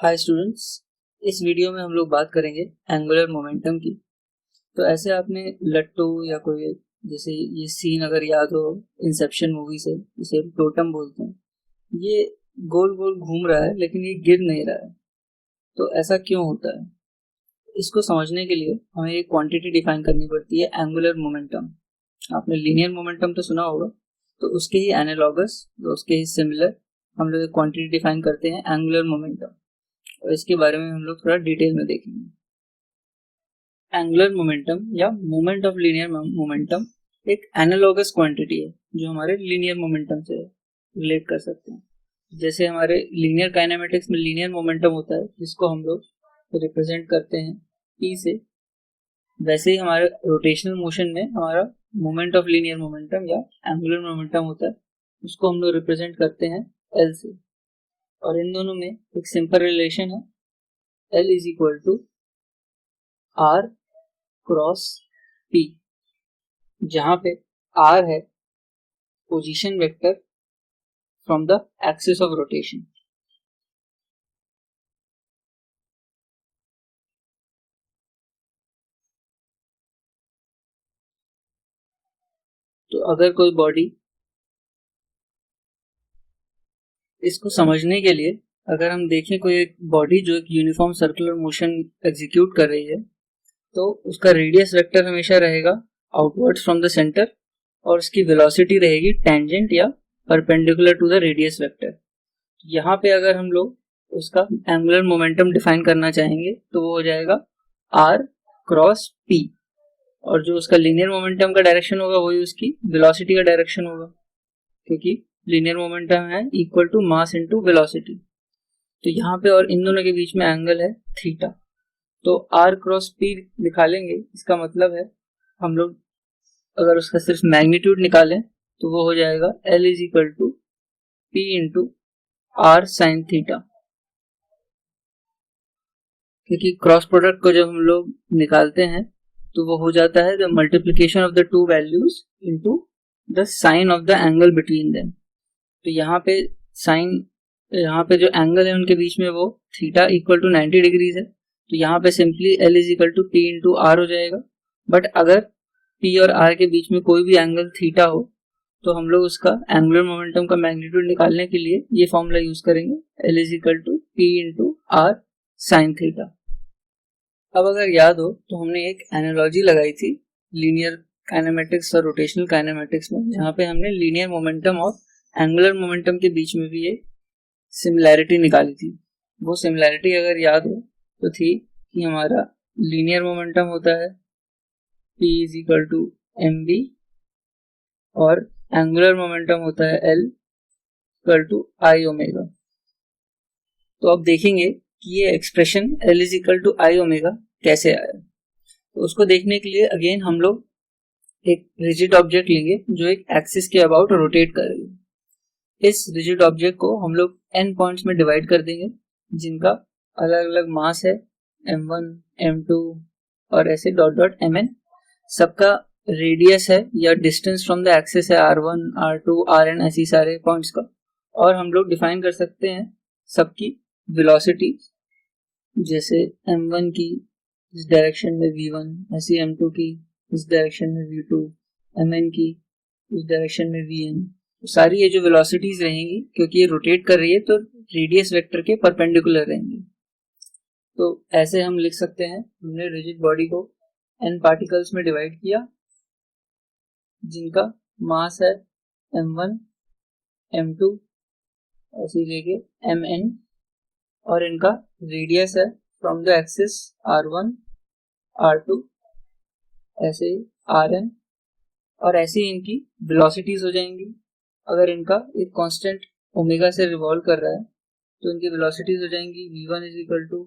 Hi students, इस video में हम लोग बात करेंगे एंगुलर मोमेंटम की। तो ऐसे आपने लट्टू या कोई जैसे ये सीन अगर याद हो इंसेप्शन मूवी से, जिसे टोटम बोलते हैं, ये गोल गोल घूम रहा है लेकिन ये गिर नहीं रहा है। तो ऐसा क्यों होता है? इसको समझने के लिए हमें एक क्वांटिटी डिफाइन करनी पड़ती है, एंगुलर मोमेंटम। आपने लीनियर मोमेंटम तो सुना होगा, तो उसके ही एनालॉगस, उसके ही सिमिलर हम लोग एक क्वांटिटी डिफाइन करते हैं, एंगुलर मोमेंटम। और इसके बारे में हम लोग थोड़ा डिटेल में देखेंगे। एंगुलर मोमेंटम या मोमेंट ऑफ लीनियर मोमेंटम एक एनालॉगस क्वांटिटी है जो हमारे लीनियर मोमेंटम से रिलेट कर सकते हैं। जैसे हमारे लीनियर काइनेमेटिक्स में लीनियर मोमेंटम होता है जिसको हम लोग रिप्रेजेंट करते हैं P से, वैसे ही हमारे रोटेशनल मोशन में हमारा मोमेंट ऑफ लीनियर मोमेंटम या एंगुलर मोमेंटम होता है, उसको हम लोग रिप्रेजेंट करते हैं L से। और इन दोनों में एक सिंपल रिलेशन है, L is equal to R cross P, जहां पे R है position vector from the axis of rotation. तो अगर कोई बॉडी, इसको समझने के लिए अगर हम देखें कोई एक बॉडी जो एक यूनिफॉर्म सर्कुलर मोशन एग्जीक्यूट कर रही है, तो उसका रेडियस वेक्टर हमेशा रहेगा आउटवर्ड्स फ्रॉम द सेंटर और उसकी वेलोसिटी रहेगी टेंजेंट या perpendicular to the radius vector. यहाँ पे अगर हम लोग उसका एंगुलर मोमेंटम डिफाइन करना चाहेंगे तो वो हो जाएगा R क्रॉस P, और जो उसका लीनियर मोमेंटम का डायरेक्शन होगा वही उसकी वेलोसिटी का डायरेक्शन होगा, क्योंकि लीनियर मोमेंटम है equal to mass into velocity. तो यहाँ पे और इन दोनों के बीच में एंगल है थीटा, तो R क्रॉस P दिखा लेंगे। इसका मतलब है हम लोग अगर उसका सिर्फ मैग्नीट्यूड निकालें तो वो हो जाएगा L is equal to P into R sine theta, क्योंकि क्रॉस प्रोडक्ट को जब हम लोग निकालते हैं तो वो हो जाता है the multiplication of the two values into the sine of the angle between them. तो यहाँ पे साइन, यहाँ पे जो एंगल है उनके बीच में वो थीटा इक्वल टू 90 डिग्रीज है, तो यहाँ पे simply L is equal to P into R हो जाएगा। बट अगर P और R के बीच में कोई भी एंगल थीटा हो तो हम लोग उसका एंगुलर मोमेंटम का मैग्नीट्यूड निकालने के लिए ये फॉर्मूला यूज करेंगे, L is equal to P into R sine theta. अब अगर याद हो तो हमने एक एनालॉजी लगाई थी लीनियर काइनेमेटिक्स और रोटेशनल काइनेमेटिक्स में, जहाँ पे हमने लीनियर मोमेंटम और एंगुलर मोमेंटम के बीच में भी एक सिमिलैरिटी निकाली थी। वो सिमिलैरिटी अगर याद हो तो थी कि हमारा लीनियर मोमेंटम होता है P is equal to mv और एंगुलर मोमेंटम होता है L equal to I omega. तो अब देखेंगे कि ये expression L is equal to I omega कैसे आया। तो उसको देखने के लिए अगेन हम लोग एक रिजिड ऑब्जेक्ट लेंगे जो एक एक्सिस के अबाउट रोटेट करेगा। इस रिजिड ऑब्जेक्ट को हम लोग n पॉइंट्स में डिवाइड कर देंगे जिनका अलग अलग मास है, m1, m2 और ऐसे डॉट डॉट mn। सबका रेडियस है या डिस्टेंस फ्रॉम द एक्सिस है r1, r2, rn, ऐसी सारे पॉइंट्स का। और हम लोग डिफाइन कर सकते हैं सबकी वेलोसिटी, जैसे m1 की इस डायरेक्शन में v1, ऐसी m2 की इस डायरेक्शन में v2, mn की इस डायरेक्शन में vn। सारी ये जो वेलोसिटीज रहेंगी, क्योंकि ये रोटेट कर रही है तो रेडियस वेक्टर के परपेंडिकुलर रहेंगी। तो ऐसे हम लिख सकते हैं, हमने रिजिड बॉडी को n पार्टिकल्स में डिवाइड किया जिनका मास है m1, m2 ऐसे लेके mn, और इनका रेडियस है from the axis r1, r2 ऐसे rn, और ऐसे ही इनकी वेलोसिटीज हो जाएंगी। अगर इनका एक कांस्टेंट ओमेगा से रिवॉल्व कर रहा है तो इनकी वेलोसिटीज हो जाएंगी v1 is equal to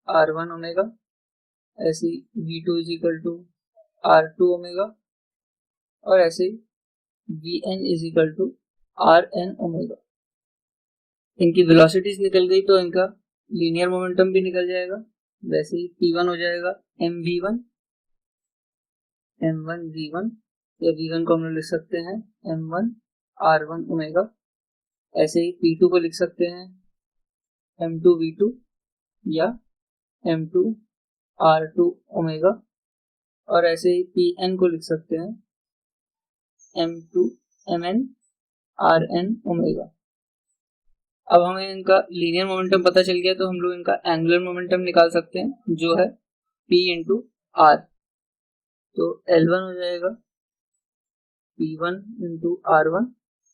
r1 omega, ऐसे v2 is equal to r2 omega, और ऐसे vn is equal to rn omega. इनकी वेलोसिटीज निकल गई तो इनका लीनियर मोमेंटम भी निकल जाएगा। वैसे ही P1 हो जाएगा mv1, m1 v1, या v1 को हम लोग लिख सकते हैं m1 r1 ओमेगा। ऐसे ही P2 को लिख सकते हैं m2 v2, या m2 r2 ओमेगा, और ऐसे ही Pn को लिख सकते हैं m2 mn rn ओमेगा। अब हमें इनका लीनियर मोमेंटम पता चल गया, तो हम लोग इनका एंगुलर मोमेंटम निकाल सकते हैं जो है P इंटू R। तो L1 हो जाएगा P1 इंटू R1,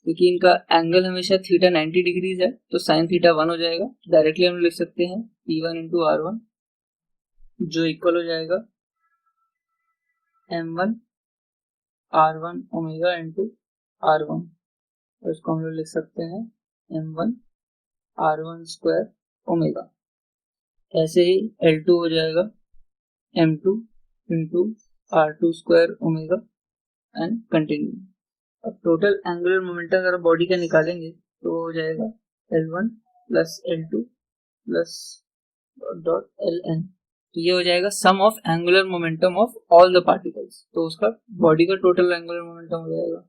क्योंकि इनका एंगल हमेशा थीटा 90 डिग्रीज है तो साइन थीटा 1 हो जाएगा। डायरेक्टली हम लिख सकते हैं P1 इंटू R1 जो इक्वल हो जाएगा M1 R1 omega into R1, और इसको हम लोग लिख सकते हैं M1 R1 स्क्वायर ओमेगा। ऐसे ही L2 हो जाएगा M2 into R2 square omega and continue. अब टोटल एंगुलर मोमेंटम अगर बॉडी का निकालेंगे तो हो जाएगा L1 plus L2 plus dot Ln। तो ये हो जाएगा sum of angular momentum of all the particles, तो उसका बॉडी का टोटल एंगुलर मोमेंटम हो जाएगा।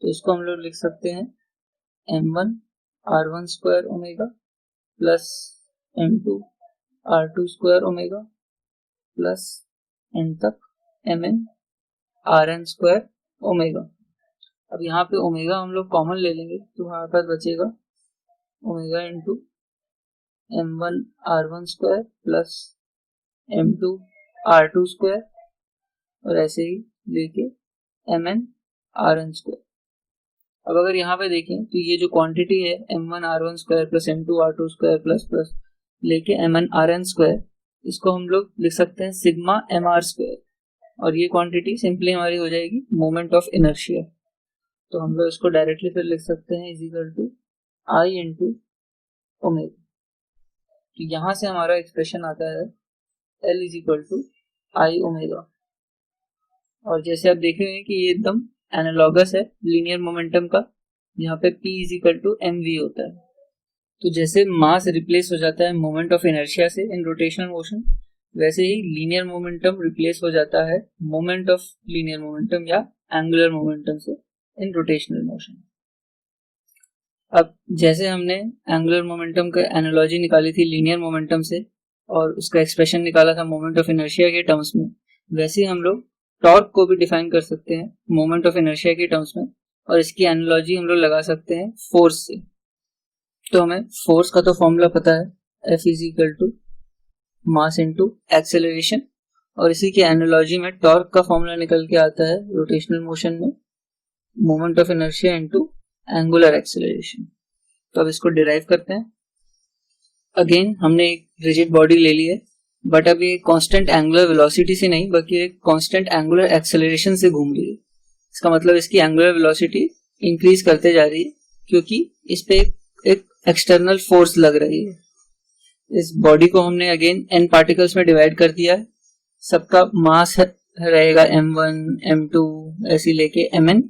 तो इसको हम लोग लिख सकते हैं M1 R1 square omega plus M2 R2 square omega plus and तक Mn Rn स्क्वायर ओमेगा। अब यहाँ पे ओमेगा हम लोग कॉमन ले लेंगे तो हमारे पास बचेगा omega into M1 R1 square plus M2 R2 square, और ऐसे ही लेके Mn Rn स्क्वायर। अब अगर यहाँ पे देखें तो ये जो क्वांटिटी है M1 R1 square plus M2 R2 square plus plus लेके Mn Rn स्क्वायर, इसको हम लोग लिख सकते हैं सिग्मा mr स्क्वायर, और ये क्वांटिटी सिंपली हमारी हो जाएगी मोमेंट ऑफ इनर्शिया। तो हम लोग इसको डायरेक्टली फिर लिख सकते हैं is equal to I into omega. तो यहाँ से हमारा एक्सप्रेशन आता है L is equal to I omega, और जैसे आप देख रहे हैं कि ये एकदम एनालॉगस है लीनियर मोमेंटम का, यहाँ पे P is equal to mv होता है। तो जैसे मास रिप्लेस हो जाता है मोमेंट ऑफ इनर्शिया से इन रोटेशनल मोशन, वैसे ही लीनियर मोमेंटम रिप्लेस हो जाता है मोमेंट ऑफ लीनियर मोमेंटम या एंगुलर मोमेंटम से इन रोटेशनल मोशन। अब जैसे हमने एंगुलर मोमेंटम का एनालॉजी निकाली थी लीनियर मोमेंटम से और उसका एक्सप्रेशन निकाला था मोमेंट ऑफ इनर्शिया के टर्म्स में, वैसे ही हम लोग टॉर्क को भी डिफाइन कर सकते हैं मोमेंट ऑफ इनर्शिया के टर्म्स में, और इसकी एनालॉजी हम लोग लगा सकते हैं फोर्स से। तो हमें फोर्स का तो फॉर्मूला पता है, F is equal to mass into acceleration, और इसी के एनालॉजी में टॉर्क का फॉर्मूला निकल के आता है रोटेशनल मोशन में moment of inertia into angular acceleration. तो अब इसको डिराइव करते हैं। अगेन हमने एक रिजिड बॉडी ले ली है, बट अब ये कांस्टेंट एंगुलर वेलोसिटी से नहीं बल्कि एक कांस्टेंट एंगुलर एक्सेलरेशन से घूम रही है। इसका मतलब इसकी एंगुलर वेलोसिटी इंक्रीज करते जा रही है क्योंकि इस पे एक एक्सटर्नल फोर्स लग रही है। इस बॉडी को हमने अगेन n पार्टिकल्स में डिवाइड कर दिया है, सबका मास रहेगा m1 m2 ऐसे लेके mn,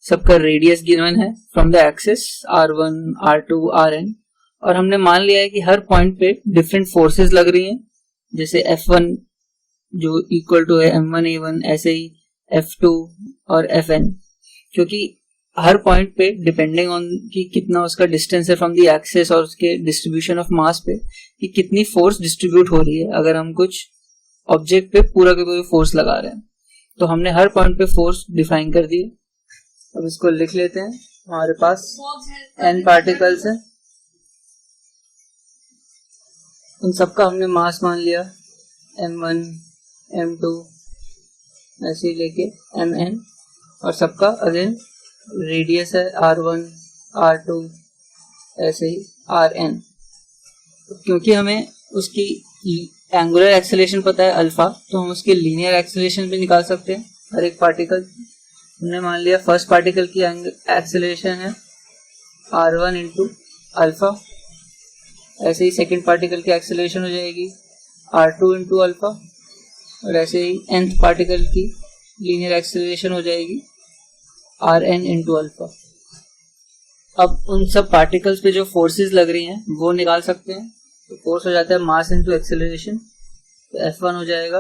सबका रेडियस गिवन है from the axis r1 r2 rn, और हमने मान लिया है कि हर पॉइंट पे डिफरेंट फोर्सेस लग रही हैं, जैसे F1 जो इक्वल टू है m1 a1, ऐसे ही F2 और Fn, क्योंकि हर पॉइंट पे डिपेंडिंग ऑन कि कितना उसका डिस्टेंस है फ्रॉम द एक्सिस और उसके डिस्ट्रीब्यूशन ऑफ मास पे कि कितनी फोर्स डिस्ट्रीब्यूट हो रही है। अगर हम कुछ ऑब्जेक्ट पे पूरा के पूरा फोर्स लगा रहे हैं तो हमने हर पॉइंट पे फोर्स डिफाइन कर दी। अब इसको लिख लेते हैं। हमारे पास n पार्टिकल्स है, उन सबका हमने मास मान लिया m1 m2 ऐसे ही लेके mn, और सबका अगेन रेडियस है r1 r2 ऐसे ही rn। क्योंकि हमें उसकी एंगुलर एक्सेलरेशन पता है अल्फा, तो हम उसके लीनियर एक्सेलरेशन भी निकाल सकते हैं हर एक पार्टिकल। हमने मान लिया फर्स्ट पार्टिकल की एक्सेलरेशन है r1 इंटू अल्फा, ऐसे ही सेकेंड पार्टिकल की एक्सेलरेशन हो जाएगी r2 इंटू अल्फा, और ऐसे ही nth पार्टिकल की लीनियर एक्सेलरेशन हो जाएगी rn इंटू अल्फा। अब उन सब पार्टिकल्स पे जो फोर्सेस लग रही हैं वो निकाल सकते हैं। तो फोर्स हो जाता है मास इंटू एक्सेलरेशन, तो F1 हो जाएगा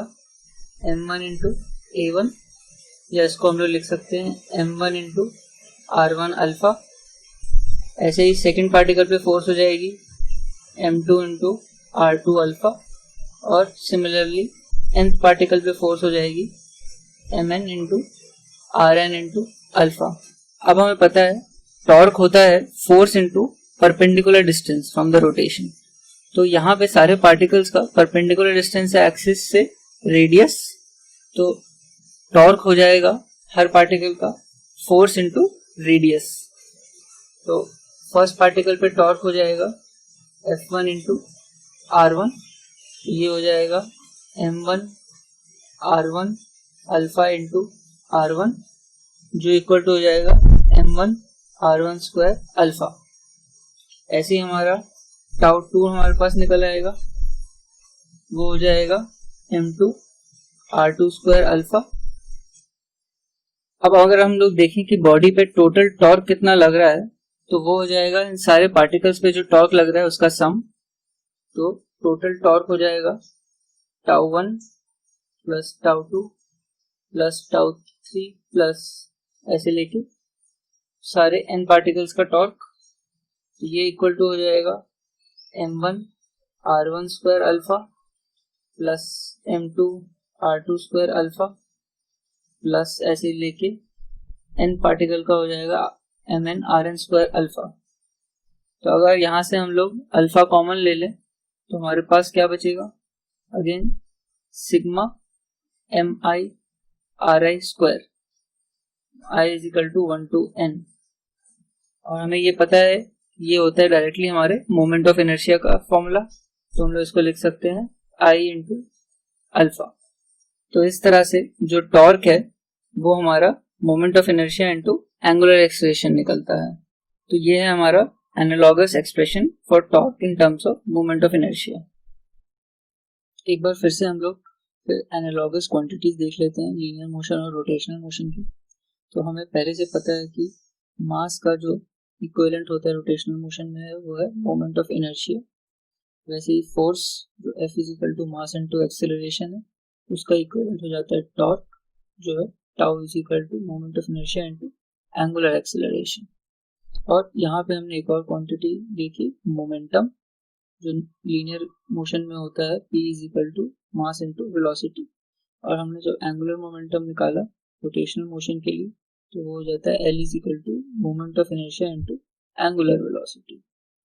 m1 इंटू a1, या इसको हम लोग लिख सकते हैं m1 इंटू r1 अल्फा। ऐसे ही सेकेंड पार्टिकल पे फोर्स हो जाएगी m2 इंटू r2 अल्फा, और सिमिलरली nth पार्टिकल पे फोर्स हो जाएगी mn into rn into alpha. अब हमें पता है टॉर्क होता है force into perpendicular distance from the rotation. तो यहाँ पे सारे पार्टिकल्स का परपेंडिकुलर डिस्टेंस है एक्सिस से रेडियस, तो टॉर्क हो जाएगा हर पार्टिकल का फोर्स इंटू रेडियस। तो फर्स्ट पार्टिकल पे टॉर्क हो जाएगा F1 इंटू R1, ये हो जाएगा M1 R1 alpha into R1, जो इक्वल टू हो जाएगा M1 R1 स्क्वायर अल्फा। ऐसे ही हमारा टाउ 2 हमारे पास निकल आएगा, वो हो जाएगा M2 R2 स्क्वायर अल्फा। अब अगर हम लोग देखें कि बॉडी पे टोटल टॉर्क कितना लग रहा है, तो वो हो जाएगा इन सारे पार्टिकल्स पे जो टॉर्क लग रहा है उसका सम। तो टोटल टॉर्क हो जाएगा tau 1 plus tau 2 plus tau 3 plus ऐसे लेके सारे n पार्टिकल्स का टॉर्क, ये इक्वल टू हो जाएगा M1 R1 square alpha plus M2 R2 square alpha plus ऐसे लेके n पार्टिकल का हो जाएगा Mn Rn स्क्वायर अल्फा। तो अगर यहाँ से हम लोग अल्फा कॉमन ले लें तो हमारे पास क्या बचेगा, again sigma Mi Ri square, i is equal to 1 to n। और हमें ये पता है ये होता है डायरेक्टली हमारे मोमेंट ऑफ इनर्शिया का फॉर्मूला, तो हम लोग इसको लिख सकते हैं i इंटू अल्फा। तो इस तरह से जो टॉर्क है वो हमारा moment of inertia into angular acceleration निकलता है। तो ये है हमारा analogous expression for torque in terms of moment of inertia. एक बार फिर से हम लोग एनालॉगस क्वांटिटीज देख लेते हैं लीनियर मोशन और रोटेशनल मोशन की। तो हमें पहले से पता है कि मास का जो इक्विवेलेंट होता है रोटेशनल मोशन में वो है मोमेंट ऑफ इनर्शिया। वैसे ही फोर्स जो F is equal to mass into acceleration है उसका इक्विवेलेंट हो जाता है टॉर्क, जो है tau is equal to moment of inertia into angular acceleration. और यहाँ पे हमने एक और क्वांटिटी देखी मोमेंटम, जो लीनियर मोशन में होता है P is equal to mass into velocity. और हमने जो एंगुलर मोमेंटम निकाला रोटेशनल मोशन के लिए तो वो हो जाता है L is equal to moment of inertia into angular velocity.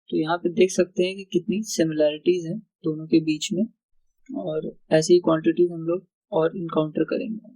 तो यहाँ पे देख सकते हैं कि कितनी सिमिलैरिटीज हैं दोनों के बीच में, और ऐसी क्वांटिटीज हम लोग और इनकाउंटर करेंगे।